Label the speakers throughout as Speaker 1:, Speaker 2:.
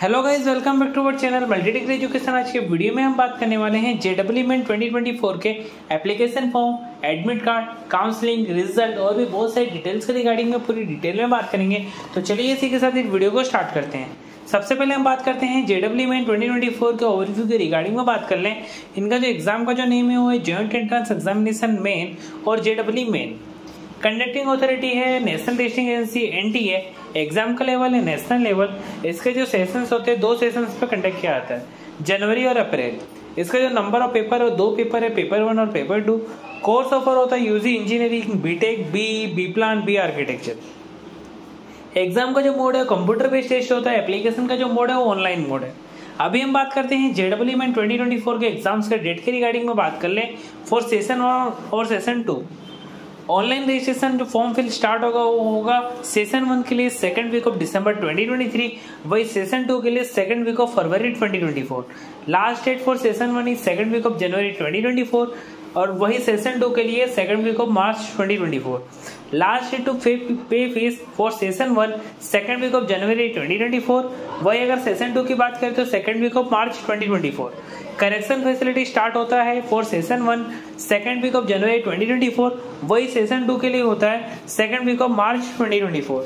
Speaker 1: Hello guys, welcome back to our channel multi degree education. आज के video में हम बात करने वाले हैं जेईई मेन 2024 के application form, admit card, counselling, result और भी बहुत सारी डिटेल्स के रिगार्डिंग में पूरी डिटेल में बात करेंगे। तो चलिए इसी के साथ इस वीडियो को स्टार्ट करते हैं। सबसे पहले हम बात करते हैं जेईई मेन 2024 के ओवरव्यू के रिगार्डिंग में बात कर लें। इनका जो एग्जाम का जो नेम है वो है जॉइंट एंट्रेंस एग्जामिनेशन मेन और जेईई मेन। कंडक्टिंग अथॉरिटी है national testing agency NTA. Exam का लेवल है नेशनल लेवल। इसके जो सेशंस होते हैं दो सेशंस पे कंडक्ट किया जाता है, जनवरी और अप्रैल। इसका जो नंबर ऑफ पेपर है दो पेपर है, पेपर 1 और पेपर 2। कोर्स ऑफर होता है UG engineering, B Tech, B plan, B architecture. Exam का जो मोड है कंप्यूटर बेस्ड टेस्ट होता है। एप्लीकेशन का जो मोड है वो ऑनलाइन मोड है। अभी हम बात करते हैं जेईई मेन 2024 के एग्जाम्स के डेट के रिगार्डिंग में बात कर लें। फॉर सेशन 1 और सेशन 2 ऑनलाइन रजिस्ट्रेशन जो फॉर्म फिल स्टार्ट होगा वो होगा सेशन 1 के लिए 2nd वीक ऑफ दिसंबर 2023, वही सेशन 2 के लिए 2nd week of February 2024। Last date for session 1 is 2nd week of January 2024 और वही सेशन 2 के लिए 2nd week of March 2024। Last date to pay fees for session 1 2nd week of January 2024। वही अगर session 2 की बात करें तो 2nd week of March 2024। Correction facility start होता है for session 1 2nd week of January 2024। वही सेशन 2 के लिए होता है 2nd week of March 2024।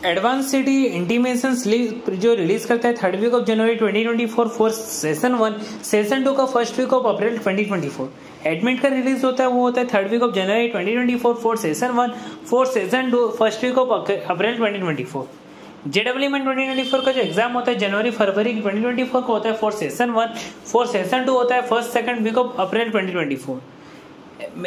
Speaker 1: Advance city intimation slip जो रिलीज करता है 3rd week of January 2024 for session 1। Session 2 का 1st week of April 2024। Admit का रिलीज होता है वो होता है 3rd week of January 2024 for session 1। For session 2 1st week of April 2024। JEE main 2024 का जो एग्जाम होता है जनवरी फरवरी 2024 को होता है फॉर सेशन 1। फॉर सेशन 2 होता है 1st 2nd week of April 2024।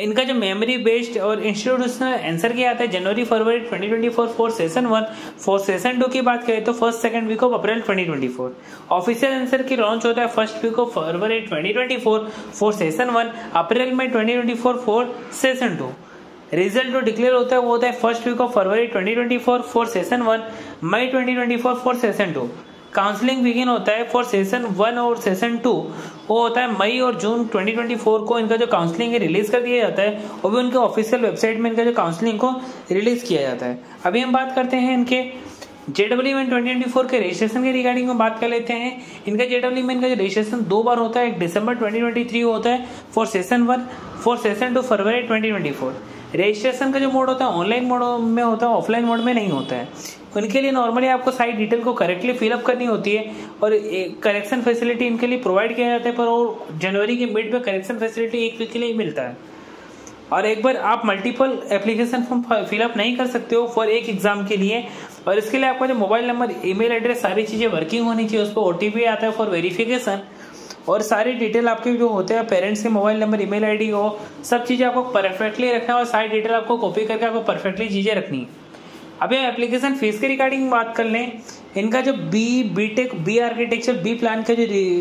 Speaker 1: इनका जो मेमोरी बेस्ड और इंस्टीट्यूशनल आंसर किया आता है January February 2024 for session 1। For session 2 की बात करें तो 1st 2nd week of April 2024। Official answer key launch होता है 1st week of February 2024 for session 1, April में 2024 फॉर सेशन 2। रिजल्ट जो डिक्लेयर होता है वो होता है 1st week of February 2024 for session 1, May 2024 for session 2। Counselling begin होता है फॉर सेशन 1 और सेशन 2 वो होता है मई और जून 2024 को इनका जो काउंसलिंग है रिलीज कर दिया जाता है और भी उनके ऑफिशियल वेबसाइट में इनका जो काउंसलिंग को रिलीज किया जाता है। अभी हम बात करते हैं इनके जेईई मेन 2024 के रजिस्ट्रेशन के रिगार्डिंग में बात कर लेते हैं। इनका जेईई मेन का जो रजिस्ट्रेशन 2 बार होता है, एक दिसंबर 2023 होता है for session 1, for session 2 February 2024। Registration का जो मोड होता है ऑनलाइन मोड में होता है, ऑफलाइन मोड में नहीं होता है। उनके लिए नॉर्मली आपको सारी डिटेल को करेक्टली फिलअप करनी होती है और करेक्शन फैसिलिटी इनके लिए प्रोवाइड किया जाता है, पर वो जनवरी के मिड में करेक्शन फैसिलिटी 1 वीक के लिए मिलता है। और एक बार आप मल्टीपल एप्लीकेशन फॉर्म फिलअप नहीं कर सकते हो फॉर एक एग्जाम के लिए, और इसके लिए आपका जो मोबाइल नंबर, ईमेल एड्रेस, सारी चीजें वर्किंग होनी चाहिए। उस पर ओटीपी आता है फॉर वेरिफिकेशन और सारी डिटेल आपके जो होते हैं पेरेंट्स के मोबाइल नंबर, ईमेल आईडी हो, सब चीजें आपको परफेक्टली रखना है और सारी डिटेल आपको कॉपी करके आपको परफेक्टली चीजें रखनी है। अभी एप्लीकेशन फीस के रिगार्डिंग बात कर लें। इनका जो B Tech, B architecture, B plan के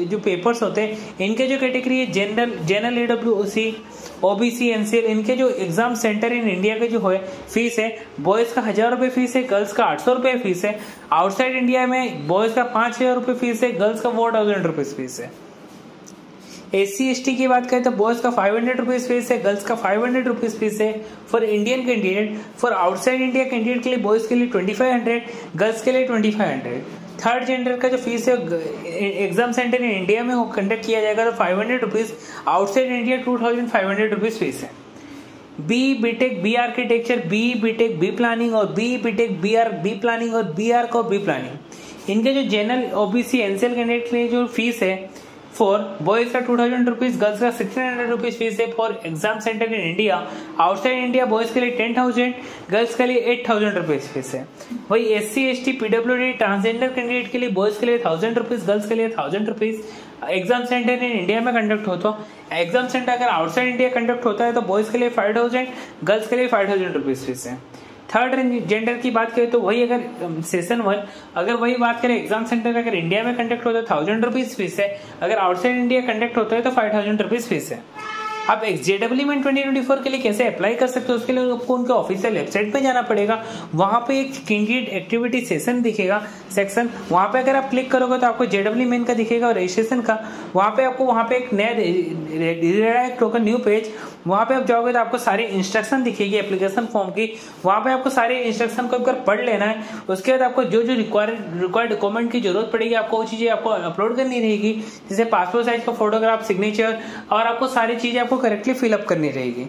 Speaker 1: जो पेपर्स होते हैं इनके जो कैटेगरी है जनरल, ईडब्ल्यूसी, ओबीसी, एनसीएल। इनके जो एग्जाम सेंटर इन इंडिया के जो है फीस है, बॉयज का 1000 रुपये फीस है, गर्ल्स का 800 रुपये फीस है। आउटसाइड इंडिया में बॉयज का 5000 रुपये फीस है, गर्ल्स का 4000 रुपये फीस है। SC/ST की बात करें तो बॉयज का 500 रुपीज फीस है, गर्ल्स का 500 रुपीज फीस है for Indian candidate. For outside India candidate के लिए बॉयज के लिए 2500, गर्ल्स के लिए 2500। थर्ड जेंडर का जो फीस है एग्जाम सेंटर इन इंडिया में कंडक्ट किया जाएगा तो 500 rupees, outside India 2500 rupees fees है। B BTech, B architecture, B BTech, B planning और बी बीटेक, बी प्लानिंग और बी आर्क और बी प्लानिंग। इनके जो जनरल, ओबीसी, एनसीएल कैंडिडेट के लिए जो फीस है फॉर बॉयज का 2000 रुपीज, गर्ल्स का 1600 रुपीज फीस है for exam centre in India. Outside India boys के लिए 10,000, गर्ल्स के लिए 8000 रुपीज फीस है। वही SC/ST, PWD, ट्रांसजेंडर कैंडिडेट के लिए बॉयज के लिए 1000 रुपीज, गर्ल्स के लिए 1000 rupees. Exam centre in India में कंडक्ट होता है। एग्जाम सेंटर अगर आउटसाइड इंडिया कंडक्ट होता है तो बॉयज के लिए 5000, गर्ल्स के लिए 5000 रुपीज फीस है। थर्ड जेंडर की बात करें तो वही अगर सेशन 1, अगर वही बात करें एग्जाम सेंटर अगर इंडिया में कंडक्ट होता है 1000 रुपीज फीस है, अगर आउटसाइड इंडिया कंडक्ट होता है तो 5000 रुपीज फीस है। आप JEE 2024 के लिए कैसे अप्लाई कर सकते हो, उसके लिए आपको उनके ऑफिशियल वेबसाइट पे जाना पड़ेगा। वहां पे एक कैंडिडेट एक्टिविटी सेशन दिखेगा, सेक्शन, वहां पे अगर आप क्लिक करोगे तो आपको JEE मेन का दिखेगा और रजिस्ट्रेशन का। वहां पे आपको वहां पे एक नया रिडायरेक्ट होकर न्यू पेज, वहां पे आप जाओगे तो आपको सारी इंस्ट्रक्शन दिखेगी एप्लीकेशन फॉर्म की। वहां पे आपको सारे इंस्ट्रक्शन को एक बार पढ़ लेना है। उसके बाद आपको जो जो रिक्वायर्ड डॉक्यूमेंट की जरूरत पड़ेगी आपको वो चीजें आपको अपलोड करनी रहेगी, जैसे पासपोर्ट साइज का फोटोग्राफ, सिग्नेचर, और आपको सारी चीजें आपको करेक्टली फिलअप करनी रहेगी।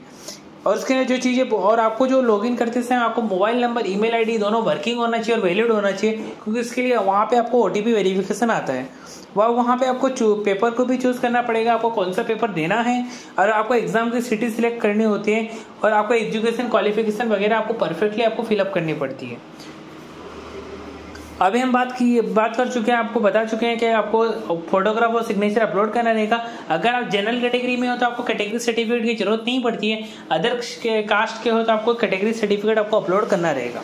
Speaker 1: और उसके जो चीजें, और आपको जो लॉगिन करते समय आपको मोबाइल नंबर, ईमेल आईडी दोनों वर्किंग होना चाहिए और वैलिड होना चाहिए, क्योंकि इसके लिए वहां पे आपको OTP वेरिफिकेशन आता है। वहां पे आपको पेपर को भी चूज करना पड़ेगा, आपको कौन सा पेपर देना है, और आपको एग्जाम की सिटी सिलेक्ट करनी होती है, और आपको एजुकेशन क्वालिफिकेशन वगैरह आपको परफेक्टली आपको फिलअप करनी पड़ती है। अभी हम बात कर चुके हैं, आपको बता चुके हैं कि आपको फोटोग्राफ और सिग्नेचर अपलोड करना रहेगा। अगर आप जनरल कैटेगरी में हो तो आपको कैटेगरी सर्टिफिकेट की जरूरत नहीं पड़ती है। अदर कास्ट के हो तो आपको कैटेगरी सर्टिफिकेट आपको अपलोड करना रहेगा।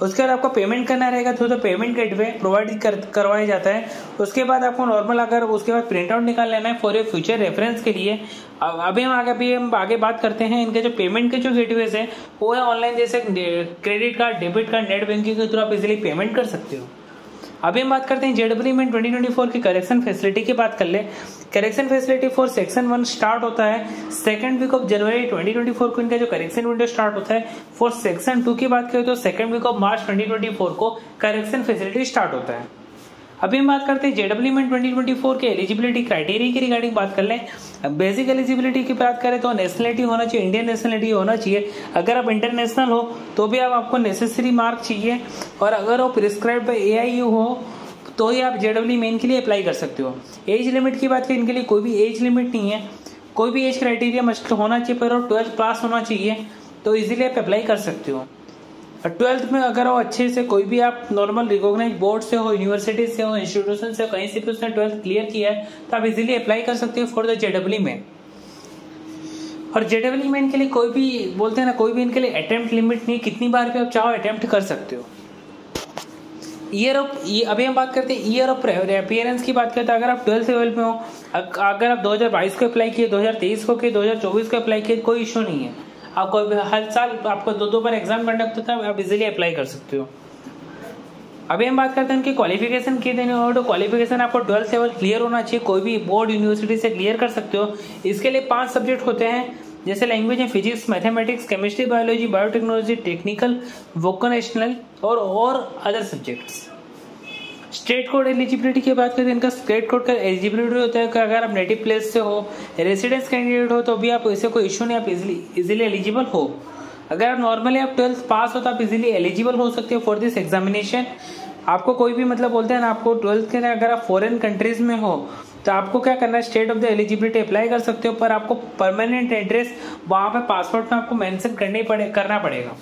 Speaker 1: उसके बाद आपको पेमेंट करना रहेगा through the payment gateway provide करवाया जाता है। उसके बाद आपको नॉर्मल, अगर उसके बाद प्रिंट आउट निकाल लेना है फॉर योर फ्यूचर रेफरेंस के लिए। अभी हम आगे बात करते हैं इनके जो पेमेंट के जो गेटवेज है वो है ऑनलाइन, जैसे credit card, debit card, net banking के थ्रू आप इजिली पेमेंट कर सकते हो। अभी हम बात करते हैं JEE 2024 की करेक्शन फैसिलिटी की बात कर ले। Correction facility for section 1 start होता है सेकंड वीक ऑफ जनवरी 2024 को इनका जो करेक्शन विंडो स्टार्ट होता है। फॉर सेक्शन 2 की बात करें तो सेकंड वीक ऑफ मार्च 2024 को करेक्शन फैसिलिटी स्टार्ट होता है। अभी हम बात करते हैं JEE 2024 के एलिजिबिलिटी क्राइटेरिया की रिगार्डिंग बात कर लें। बेसिक एलिजिबिलिटी की बात करें तो नेशनलिटी होना चाहिए, इंडियन नेशनलिटी होना चाहिए। अगर आप इंटरनेशनल हो तो भी आपको नेसेसरी मार्क चाहिए, और अगर वो प्रिस्क्राइब बाय AIU हो तो ही आप JEE मेन के लिए अप्लाई कर सकते हो। एज लिमिट की बात करें, इनके लिए कोई भी एज लिमिट नहीं है, कोई भी एज क्राइटेरिया मस्ट होना चाहिए, पर 12th पास होना चाहिए, तो इजीली आप अप्लाई कर सकते हो। 12th में अगर वो अच्छे से, कोई भी आप नॉर्मल रिकॉग्नाइज बोर्ड से हो, यूनिवर्सिटी से हो, इंस्टीट्यूशन से, कहीं से भी उसने 12th क्लियर किया है तो आप इजीली अप्लाई कर सकते हो फॉर द JEE मेन। और JEE मेन के लिए कोई भी, बोलते हैं ना, कोई भी इनके लिए अटेम्प्ट लिमिट नहीं, कितनी बार भी आप चाहो अटेम्प्ट कर सकते हो। अभी हम बात करते हैं ईयर ऑफ अपीयरेंस की बात करते हैं। अगर आप 12th लेवल में हो, अगर आप 2022 को अप्लाई किए, 2023 को किए, 2024 को अप्लाई किए, कोई इशू नहीं है। आपको हर साल आपको 2 बार एग्जाम कंडक्ट होता है, आप इजीली अप्लाई कर सकते हो। अभी हम बात करते हैं उनकी क्वालिफिकेशन की देनी हो तो क्वालिफिकेशन आपको 12th लेवल क्लियर होना चाहिए, कोई भी बोर्ड यूनिवर्सिटी से क्लियर कर सकते हो। इसके लिए 5 सब्जेक्ट होते हैं, जैसे लैंग्वेज है physics, mathematics, chemistry, biology, biotechnology, technical, vocational और other subjects. State code eligibility की बात करें, इनका स्टेट कोड का एलिजिबिलिटी होता है कि अगर आप नेटिव प्लेस से हो, रेसिडेंस कैंडिडेट हो तो भी आप, इससे कोई इशू नहीं, आप इजीली एलिजिबल हो। अगर आप नॉर्मली आप 12th पास हो तो आप इजीली एलिजिबल हो सकते हो फॉर दिस एग्जामिनेशन। आपको कोई भी, मतलब बोलते हैं ना, आपको 12th के अगर आप फॉरेन कंट्रीज में हो तो आपको क्या करना है, state of the eligibility apply कर सकते हो, पर आपको परमानेंट एड्रेस वहां पे पासपोर्ट में आपको मेंशन करना पड़ेगा।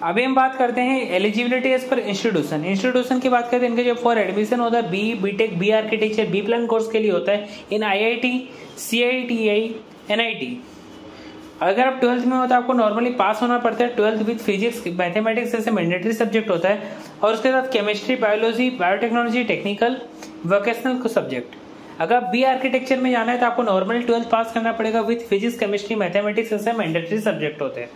Speaker 1: अभी हम बात करते हैं एलिजिबिलिटी एज पर इंस्टीट्यूशन की बात करते हैं। इनके जो फॉर एडमिशन होता है BTech, B architecture, B plan course के लिए होता है इन IIT, CITI, NIT। अगर आप 12th में हो तो आपको नॉर्मली पास होना पड़ता है 12th विद फिजिक्स, मैथमेटिक्स जैसे मैंडेटरी सब्जेक्ट होता है, और उसके साथ chemistry, biology, biotechnology, technical, vocational को सब्जेक्ट। अगर B आर्किटेक्चर में जाना है तो आपको नॉर्मली 12th पास करना पड़ेगा विद फिजिक्स, केमिस्ट्री, मैथमेटिक्स जैसे मैंडेटरी सब्जेक्ट होते हैं।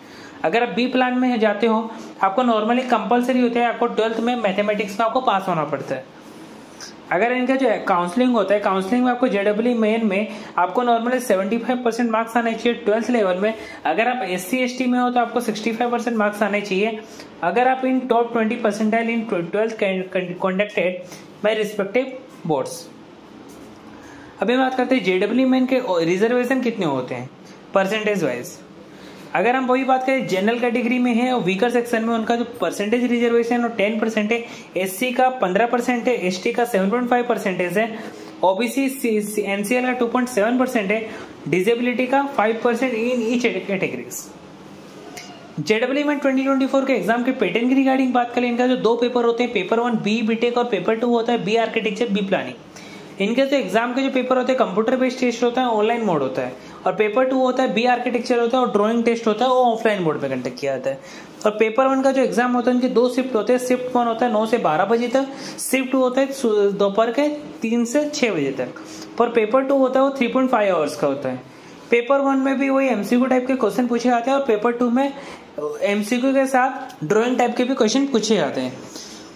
Speaker 1: अगर आप B प्लान में जाते हो आपको नॉर्मली कंपलसरी होता है, आपको 12th में मैथमेटिक्स में आपको पास होना पड़ता है। अगर इनका जो काउंसलिंग होता है, काउंसलिंग में आपको JEE मेन में आपको नॉर्मली 75% मार्क्स आने चाहिए 12th लेवल में। अगर आप SC ST में हो तो आपको 65% मार्क्स आने चाहिए। अगर आप in top 20 percentile in 12th conducted by respective boards. अभी बात करते हैं JEE मेन के रिजर्वेशन कितने होते हैं परसेंटेज वाइज। अगर हम वही बात करें, जनरल कैटेगरी में है और वीकर सेक्शन में उनका जो परसेंटेज रिजर्वेशन और 10% है, SC का 15% है, ST का 7.5% है, OBC NCL का 2.7% है, डिसेबिलिटी का 5% इन ईच कैटेगरीज। JEE 2024 के एग्जाम के पैटर्न की रिगार्डिंग बात करें, इनका जो 2 पेपर होते हैं, पेपर 1 B BTech और पेपर 2 होता है B आर्किटेक्चर, B प्लानिंग। इनके जो एग्जाम के जो पेपर होते हैं कंप्यूटर बेस्ड टेस्ट होता है, ऑनलाइन मोड होता है, और पेपर 2 होता है B आर्किटेक्चर होता है और ड्राइंग टेस्ट होता है, वो ऑफलाइन मोड में कंडक्ट किया जाता है। और पेपर 1 का जो एग्जाम होता है उनके 2 शिफ्ट होते हैं। शिफ्ट 1 होता है 9 से 12 बजे तक, शिफ्ट 2 होता है दोपहर के 3 से 6 बजे तक। पर पेपर 2 होता है वो 3.5 आवर्स का होता है। पेपर 1 में भी वही एमसीक्यू टाइप के क्वेश्चन पूछे जाते हैं और पेपर 2 में एमसीक्यू के साथ ड्राइंग टाइप के भी क्वेश्चन पूछे जाते हैं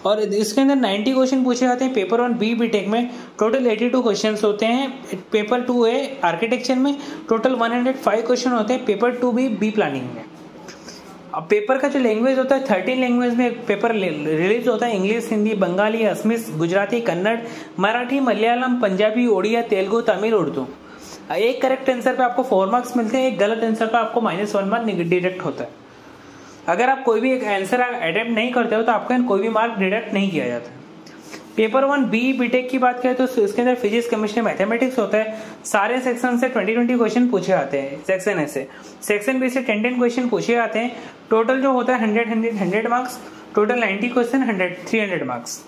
Speaker 1: और इसके अंदर 90 क्वेश्चन पूछे जाते हैं। पेपर 1 बीटेक में टोटल 82 क्वेश्चन होते हैं। पेपर 2 आर्किटेक्चर में टोटल 105 क्वेश्चन होते हैं। पेपर 2 बी प्लानिंग में। अब पेपर का जो लैंग्वेज होता है 13 लैंग्वेज में पेपर रिलीज होता है। English, Hindi, Bengali, Assamese, Gujarati, Kannada, Marathi, Malayalam, Punjabi, Odia, Telugu, Tamil, Urdu. एक करेक्ट आंसर पे आपको 4 मार्क्स मिलते हैं, एक गलत आंसर पे आपको -1 मार्क डिडक्ट होता है। अगर आप कोई भी एक आंसर अटेम्प्ट नहीं करते हो तो आपका कोई भी मार्क डिडक्ट नहीं किया जाता। पेपर 1 बीटेक की बात करें तो इसके अंदर फिजिक्स, केमिस्ट्री, मैथमेटिक्स होता है। सारे सेक्शन से 20 क्वेश्चन पूछे जाते हैं। सेक्शन ए से, सेक्शन बी से 10 क्वेश्चन पूछे जाते हैं। टोटल जो होता है 100 marks, total 90 question 300 marks.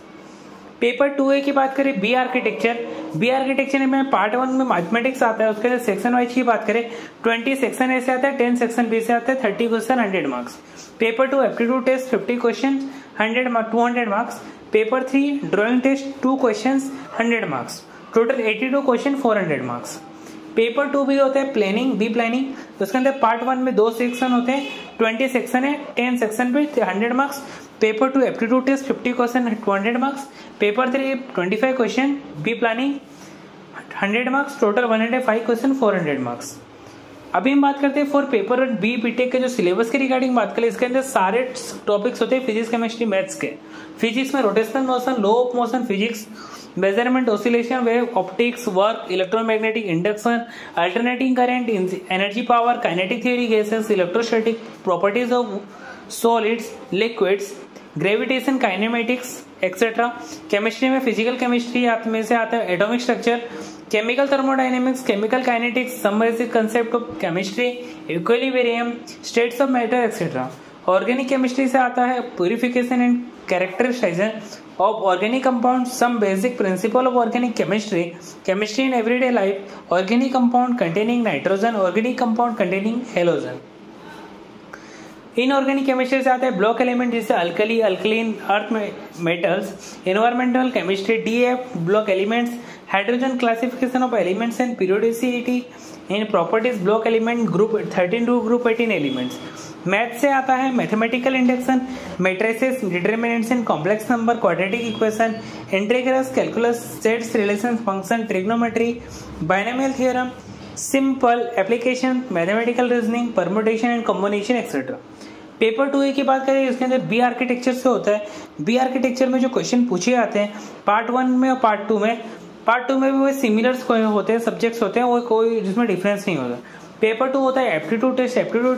Speaker 1: Paper 2A की बात करें बी आर्किटेक्चर में पार्ट 1 में मैथमेटिक्स आता है। उसके अंदर सेक्शन वाइज की बात करें 20 सेक्शन ए से आता है, 10 सेक्शन बी से आता है, 30 question 100 marks. Paper 2 aptitude test 50 question 200 marks. Paper 3 drawing test 2 question 100 marks, total 82 question 400 marks. Paper 2 भी होता है बी प्लानिंग। उसके अंदर पार्ट 1 में 2 सेक्शन होते हैं, 20 सेक्शन है, 10 सेक्शन पे 100 marks. Paper 2 aptitude test 50 question 200 marks. Paper 3 25 question B planning 100 marks, total 105 question 400 marks. अभी हम बात करते हैं फॉर पेपर बीटेक के जो सिलेबस के रिगार्डिंग बात करें, इसके अंदर सारे टॉपिक्स होते हैं फिजिक्स, केमिस्ट्री, मैथ्स के। फिजिक्स में rotational motion, law of motion physics, measurement, oscillation, wave, optics, work, electromagnetic induction, alternating current, energy power, kinetic theory, gases, electrostatic properties of solids, liquids, gravitation, kinematics etcetera. Chemistry में physical chemistry में से आता है atomic structure, chemical thermodynamics, chemical kinetics, some basic concept of chemistry, equilibrium, states of matter etcetera. Organic chemistry से आता है purification and characterisation of organic compound, some basic principle of organic chemistry, chemistry in everyday life, organic compound containing nitrogen, organic compound containing halogen. Inorganic chemistry से आता है block element जैसे alkali, alkaline, earth metals, environmental chemistry, d f block elements, hydrogen classification of elements and periodicity in properties block element, group 13 to group 18 elements. Math से आता है mathematical induction, matrices, determinants in complex number, quadratic equation, integrals, calculus, sets, relation, function, trigonometry, binomial theorem, simple application, mathematical reasoning, permutation and combination etcetera. Paper 2A की बात करें, इसके अंदर B architecture से होता है। बी आर्किटेक्चर में जो क्वेश्चन पूछे जाते हैं पार्ट 1 में और पार्ट 2 में भी वो सिमिलर होते हैं, सब्जेक्ट्स होते हैं, वो कोई जिसमें डिफरेंस नहीं होता। पेपर 2 होता है एप्टीट्यूड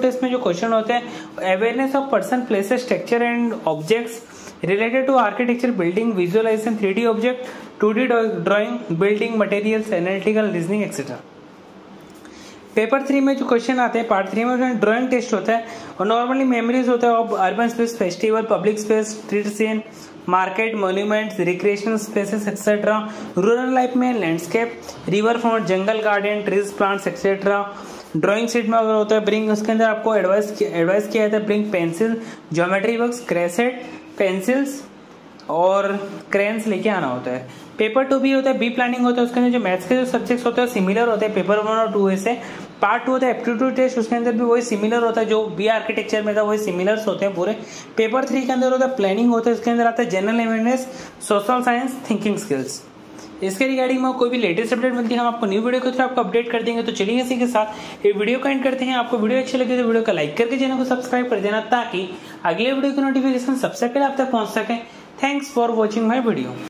Speaker 1: टेस्ट में जो क्वेश्चन होते हैं awareness of person, places, structure and objects related to architecture, building, visualisation, 3D object, 2D drawing, building materials, analytical reasoning et cetera. Paper 3 में जो क्वेश्चन आते हैं पार्ट 3 में उसमें ड्राइंग टेस्ट होता है और नॉर्मली मेमोरीज होता है of urban space, festival, public space, street scene, market, monuments, recreational spaces etcetera. Rural life में लैंडस्केप, रिवर फ्रंट, जंगल garden, trees, plants etcetera. Drawing sheet में अगर होता है ब्रिंग, उसके अंदर आपको एडवाइस किया जाता है ब्रिंग पेंसिल, ज्योमेट्री बॉक्स, क्रेसेट, पेंसिल्स और क्रेन्स लेके आना होता है। पेपर 2 भी होता है बी प्लानिंग होता है। उसके अंदर जो मैथ्स के जो सब्जेक्ट्स होते हैं सिमिलर होते हैं पेपर 1 और 2 से। पार्ट 2 होता है एप्टीट्यूड टेस्ट, उसके अंदर भी वही सिमिलर होता है जो बी आर्किटेक्चर में था, वही सिमिलर्स होते हैं पूरे। पेपर 3 के अंदर होता है प्लानिंग होता है, इसके अंदर आता है general awareness, social science, thinking skills. इसके रिगार्डिंग में कोई भी लेटेस्ट अपडेट मिलती है हम आपको न्यू वीडियो के थ्रू आपको अपडेट कर देंगे। तो चलिए इसी के साथ ये वीडियो को एंड करते हैं। आपको वीडियो अच्छी लगे तो वीडियो को लाइक करके चैनल को सब्सक्राइब कर देना ताकि अगले वीडियो की नोटिफिकेशन सबसे पहले आप तक पहुंच सके। Thanks for watching my video.